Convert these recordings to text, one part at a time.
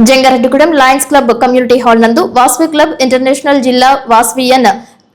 Jangareddygudem Lions club community hall నందు Vasavi club international జిల్లా Vasavian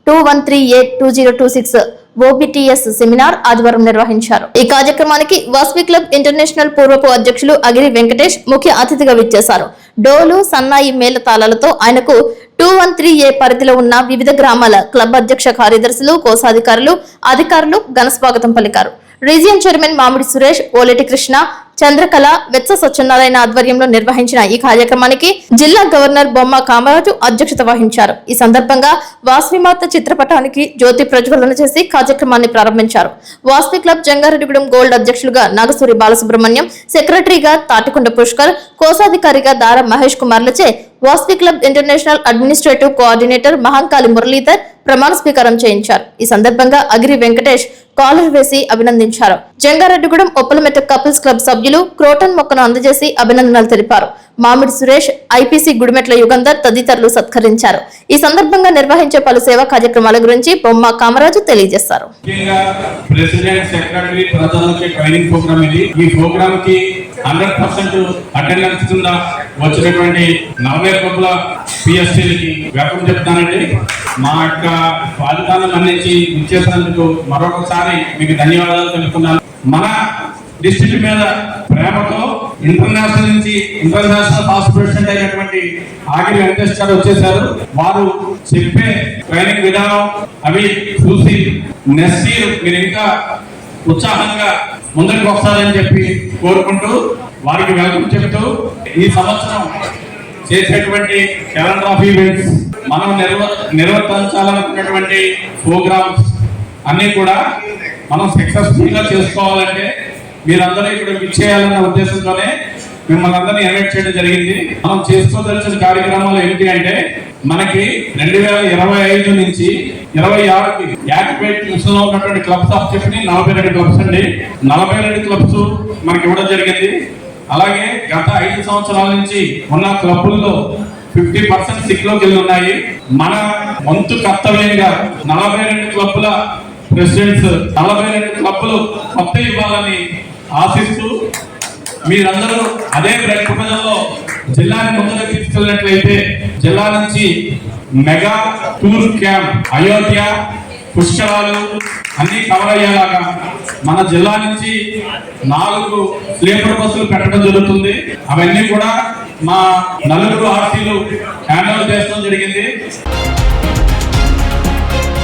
213A2026 OBTS seminar ఆదివారం నిర్వహించారు. ఈ కార్యక్రమానికి వాసవి క్లబ్ ఇంటర్నేషనల్ పూర్వపు అధ్యక్షులు అగిరి వెంకటేష్ ముఖ్య అతిథిగా విచ్చేశారు. డోలు సన్నాయి మేళతాళాలతో ఆయనకు 213A పరిధిలో ఉన్న వివిధ గ్రామాల క్లబ్ అధ్యక్ష కార్యదర్శులు, కోశాధికారులు, అధికారులు ఘన స్వాగతం పలికారు. రీజియన్ చైర్మన్ మామిడి సురేష్, ఓలేటి కృష్ణ, చంద్రకళ, వెత్స సత్యనారాయణ ఆధ్వర్యంలో నిర్వహించిన ఈ కార్యక్రమానికి జిల్లా గవర్నర్ బొమ్మ కామరాజు అధ్యక్షత వహించారు. ఈ సందర్భంగా వాసవిమాత చిత్రపటానికి జ్యోతి ప్రజ్వలన చేసి కార్యక్రమాన్ని ప్రారంభించారు. వాసవి క్లబ్ జంగారెడ్డిగూడెం గోల్డ్ అధ్యక్షులుగా నాగసూరి బాలసుబ్రహ్మణ్యం, సెక్రటరీగా తాటికొండ పుష్కర్, కోశాధికారిగా దార మహేష్ కుమార్లచే Vasavi club international administrative coordinator Mahankali Muralidhar ప్రమాణ స్వీకారం చేయించారు. ఈ సందర్భంగా అగిరి వెంకటేష్ కాలర్ వేసి అభినందించారు. జంగారెడ్డిగూడెం ఒప్పలమెట్ట కపుల్స్ క్లబ్ సభ్యులు క్రోటన్ మొక్కను అందజేసి అభినందనలు తెలిపారు. మామిడి సురేష్, ఐపీసీ గుడిమెట్ల యుగంధర్ తదితరులు సత్కరించారు. ఈ సందర్భంగా నిర్వహించే పలు సేవా కార్యక్రమాల గురించి బొమ్మ కామరాజు తెలియజేశారు. మా యొక్క వాగ్దానం అందించి ఇచ్చేసినందుకు మరొకసారి మీకు ధన్యవాదాలు తెలుపుతున్నాను. మన డిస్ట్రిక్ట్ మీద ప్రేమతో ఇంటర్నేషనల్ నుంచి ఇంటర్నేషనల్ హాస్పిటల్ అయినటువంటి ఆగిరి వెంకటేష్ గారు వచ్చేసారు. వారు చెప్పే ట్రైనింగ్ విధానం అవి చూసి నెక్స్ట్ ఇయర్ మీరు ఇంకా ఉత్సాహంగా ముందుకు వస్తారని చెప్పి కోరుకుంటూ వారికి వెల్కమ్ చెప్తూ ఈ సంవత్సరం చేసేటువంటి క్యాలెండర్ ఆఫ్ ఈవెంట్స్, మనం నిర్వర్తించాలనుకున్నటువంటి ప్రోగ్రామ్స్ అన్ని కూడా మనం సక్సెస్ఫుల్ గా చేసుకోవాలంటే మీరందరూ ఇక్కడ విచ్చేయాలన్న ఉద్దేశంతోనే మిమ్మల్ని అందరినీ ఇన్వైట్ చేయడం జరిగింది. మనం చేసుకోదలిచిన కార్యక్రమాలు ఏంటి అంటే మనకి 2025 నుంచి 26కి యాక్టివేట్ మిషన్ లో ఉన్నటువంటి క్లబ్స్ ఆఫ్ చెప్పి 42 క్లబ్స్ అండి. 42 క్లబ్స్ మనకి ఇవ్వడం జరిగింది. అలాగే గత 5 సంవత్సరాల నుంచి ఉన్న క్లబ్బుల్లో 50% సిక్ లోకి వెళ్ళి ఉన్నాయి. మన వంతు కర్తవ్యంగా 42 క్లబ్బుల ప్రెసిడెంట్స్ 42 క్లబ్బులు కొత్త ఇవ్వాలని ఆశిస్తూ మీరందరూ అదే ప్రయత్నంలో జిల్లాని ముందుకు తీసుకెళ్ళినట్లయితే జిల్లా నుంచి మెగా టూర్ క్యాంప్, అయోధ్య, పుష్కరాలు అన్ని కవర్ అయ్యేలాగా మన జిల్లా నుంచి 4 స్లీపర్ బస్సులు పెట్టడం జరుగుతుంది. అవన్నీ కూడా మా 4 ఆర్సీలు హ్యాండ్ ఓవర్ చేయడం జరిగింది.